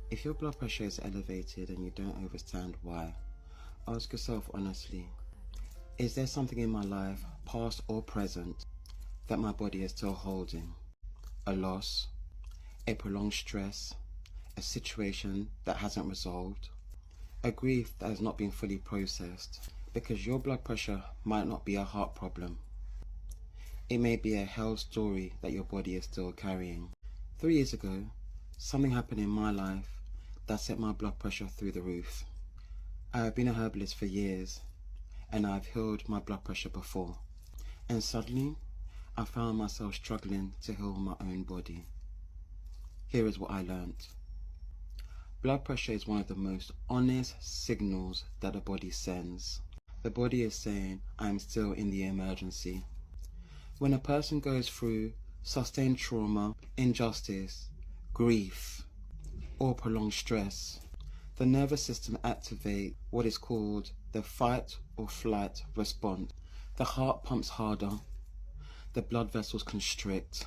If your blood pressure is elevated and you don't understand why, ask yourself honestly, is there something in my life, past or present, that my body is still holding? A loss, a prolonged stress, a situation that hasn't resolved, a grief that has not been fully processed, because your blood pressure might not be a heart problem. It may be a hell story that your body is still carrying. 3 years ago, something happened in my life that sent my blood pressure through the roof. I have been a herbalist for years, and I've healed my blood pressure before. And suddenly, I found myself struggling to heal my own body. Here is what I learned. Blood pressure is one of the most honest signals that the body sends. The body is saying, I'm still in the emergency. When a person goes through sustained trauma, injustice, grief, or prolonged stress, the nervous system activates what is called the fight or flight response. The heart pumps harder, the blood vessels constrict,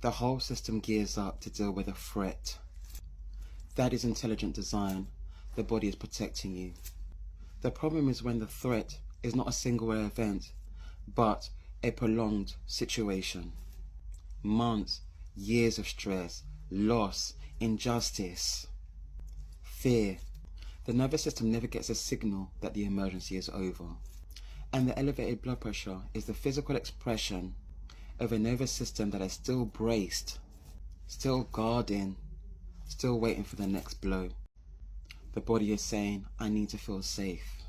the whole system gears up to deal with a threat. That is intelligent design. The body is protecting you. The problem is when the threat is not a single event, but a prolonged situation. Months, years of stress, loss, injustice, fear. The nervous system never gets a signal that the emergency is over. And the elevated blood pressure is the physical expression of a nervous system that is still braced, still guarding, still waiting for the next blow. The body is saying, I need to feel safe.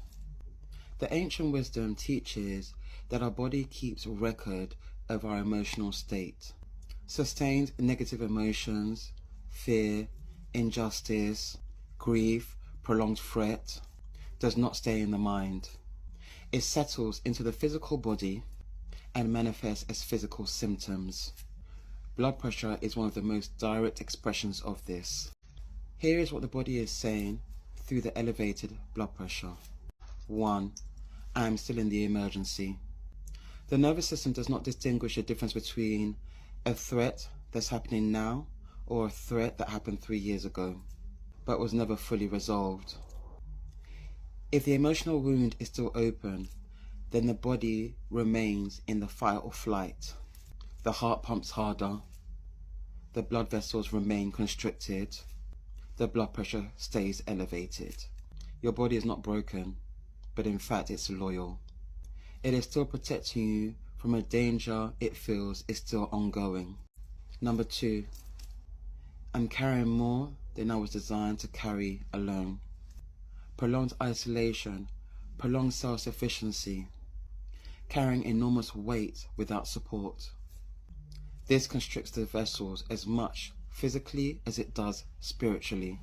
The ancient wisdom teaches that our body keeps record of our emotional state. Sustained negative emotions, fear, injustice, grief, prolonged threat, does not stay in the mind. It settles into the physical body and manifests as physical symptoms. Blood pressure is one of the most direct expressions of this. Here is what the body is saying through the elevated blood pressure. 1. I am still in the emergency. The nervous system does not distinguish the difference between a threat that's happening now or a threat that happened 3 years ago, but was never fully resolved. If the emotional wound is still open, then the body remains in the fight or flight. The heart pumps harder, the blood vessels remain constricted, the blood pressure stays elevated. Your body is not broken, but in fact it's loyal. It is still protecting you from a danger it feels is still ongoing. Number 2, I'm carrying more than I was designed to carry alone. Prolonged isolation, prolonged self-sufficiency, carrying enormous weight without support. This constricts the vessels as much physically as it does spiritually.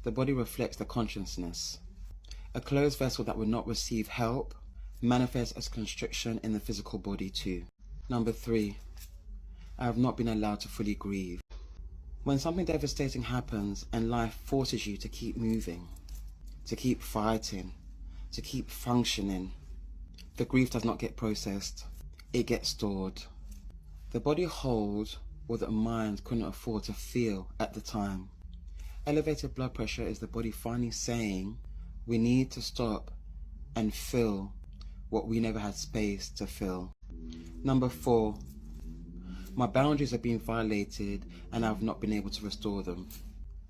The body reflects the consciousness. A closed vessel that will not receive help manifests as constriction in the physical body too. Number 3, I have not been allowed to fully grieve. When something devastating happens and life forces you to keep moving, to keep fighting, to keep functioning, the grief does not get processed, it gets stored. The body holds what the mind couldn't afford to feel at the time. Elevated blood pressure is the body finally saying, we need to stop and feel what we never had space to feel. Number 4, my boundaries are being violated and I've not been able to restore them.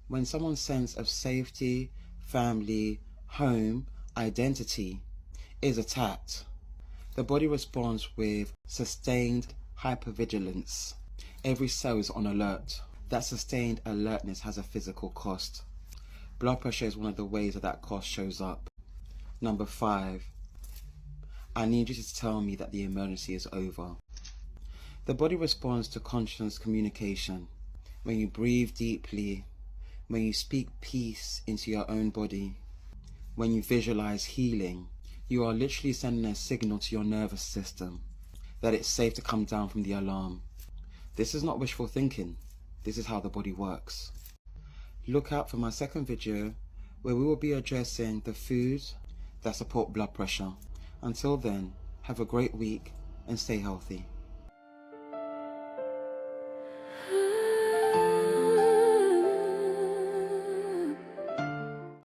When someone's sense of safety, family, home, identity is attacked, the body responds with sustained hypervigilance. Every cell is on alert. That sustained alertness has a physical cost. Blood pressure is one of the ways that cost shows up. Number 5, I need you to tell me that the emergency is over. The body responds to conscious communication. When you breathe deeply, when you speak peace into your own body, when you visualize healing, you are literally sending a signal to your nervous system that it's safe to come down from the alarm. This is not wishful thinking. This is how the body works. Look out for my second video where we will be addressing the foods that support blood pressure. Until then, have a great week and stay healthy.